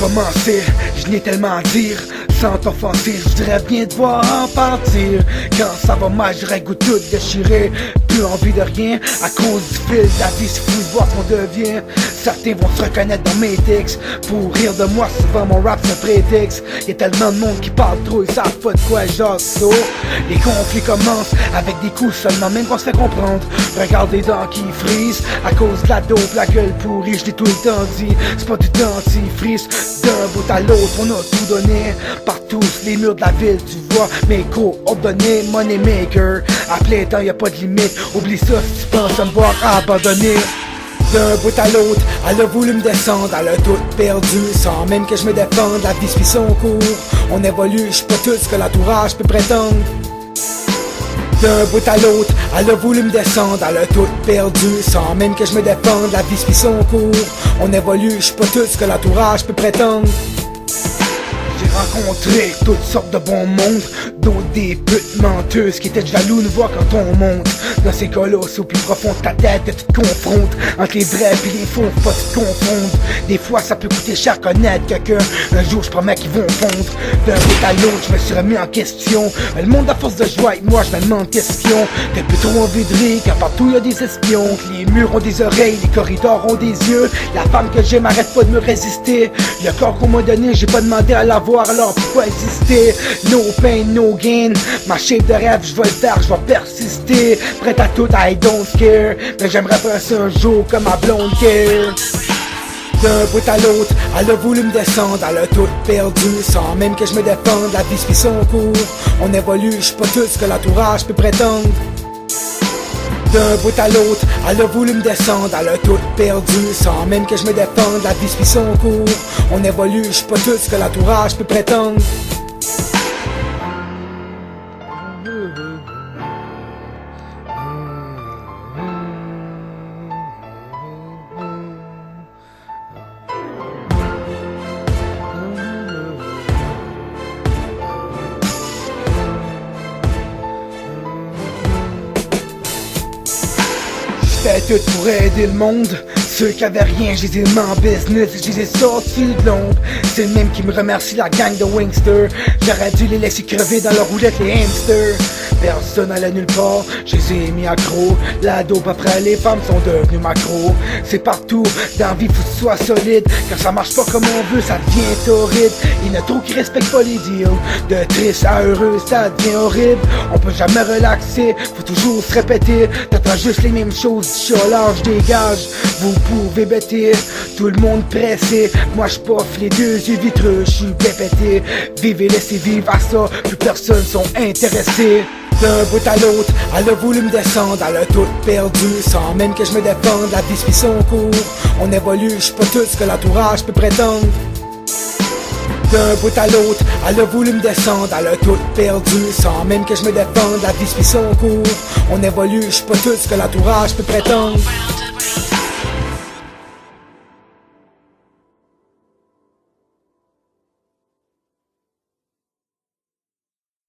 commencer, je n'ai tellement à dire. Sans t'offenser, je voudrais bien te voir en partir. Quand ça va mal, j'aurais goût tout déchiré. Plus envie de rien, à cause du fil de la vie, c'est fou de voir ce qu'on devient. Certains vont se reconnaître dans mes textes. Pour rire de moi, souvent mon rap c'est un prétexte. Y'a tellement de monde qui parle trop, ils savent pas de quoi j'ose. So, les conflits commencent avec des coups seulement, même qu'on se fait comprendre. Regarde les dents qui frisent, à cause de la dope, la gueule pourrie, je l'ai tout le temps dit. C'est pas du dentifrice, d'un bout à l'autre, on a tout donné. Partout, les murs de la ville, tu vois, mes coordonnées, money maker. À plein temps, y'a pas de limite, oublie ça si tu penses à me voir abandonner. D'un bout à l'autre, elle a voulu me descendre, elle a tout perdu, sans même que je me défende, la vie suit son cours. On évolue, je suis pas tout ce que l'entourage peut prétendre. D'un bout à l'autre, elle a voulu me descendre, elle a tout perdu, sans même que je me défende, la vie suit son cours. On évolue, je suis pas tout ce que l'entourage peut prétendre. J'ai rencontré toutes sortes de bons mondes, d'autres des putes menteuses qui étaient jaloux de voir quand on monte. Dans ces cas-là, c'est au plus profond de ta tête que tu te confrontes. Entre les vrais et les faux, faut pas te confondre. Des fois ça peut coûter cher connaître quelqu'un. Un jour je promets qu'ils vont fondre. D'un bout à l'autre, je me suis remis en question. Le monde à force de jouer avec moi, je me demande question. T'as plus trop envie de rire, car partout y'a des espions. Les murs ont des oreilles, les corridors ont des yeux. La femme que j'aime arrête pas de me résister. Le corps qu'on m'a donné, j'ai pas demandé à l'avoir, alors pourquoi exister? No pain, no gain. Ma shape de rêve, je vais le faire, je vais persister. Prête à tout, I don't care. Mais j'aimerais passer un jour comme ma blonde care. D'un bout à l'autre, elle a voulu me descendre, elle a tout perdu, sans même que je me défende, la vie suit son cours. On évolue, je suis pas tout ce que l'entourage peut prétendre. D'un bout à l'autre, elle a voulu me descendre, elle a tout perdu, sans même que je me défende, la vie suit son cours. On évolue, je suis pas tout ce que l'entourage peut prétendre. J'fais tout pour aider le monde. Ceux qui avaient rien, je les ai mis en business, je les ai sortis de l'ombre. C'est le même qui me remercie, la gang de Wingster. J'aurais dû les laisser crever dans leur roulette, les hamsters. Personne allait nulle part, je les ai mis accro. La dope après, les femmes sont devenues macro. C'est partout, dans la vie faut que tu sois solide. Quand ça marche pas comme on veut, ça devient torride. Il y en a trop qui respectent pas les deals. De triste à heureux, ça devient horrible. On peut jamais relaxer, faut toujours se répéter. T'entends juste les mêmes choses, du chiolage, je dégage. Vous pouvez bêter, tout le monde pressé. Moi j'poffe les deux yeux vitreux, j'suis bien pété. Vivez, laissez vivre à ça, plus personne sont intéressés. D'un bout à l'autre, elle a voulu me descendre, elle a tout perdu, sans même que je me défende, la vie suit son cours. On évolue, je suis pas tout ce que l'entourage peut prétendre. D'un bout à l'autre, elle a voulu me descendre, elle a tout perdu, sans même que je me défende, la vie suit son cours. On évolue, je suis pas tout ce que l'entourage peut prétendre.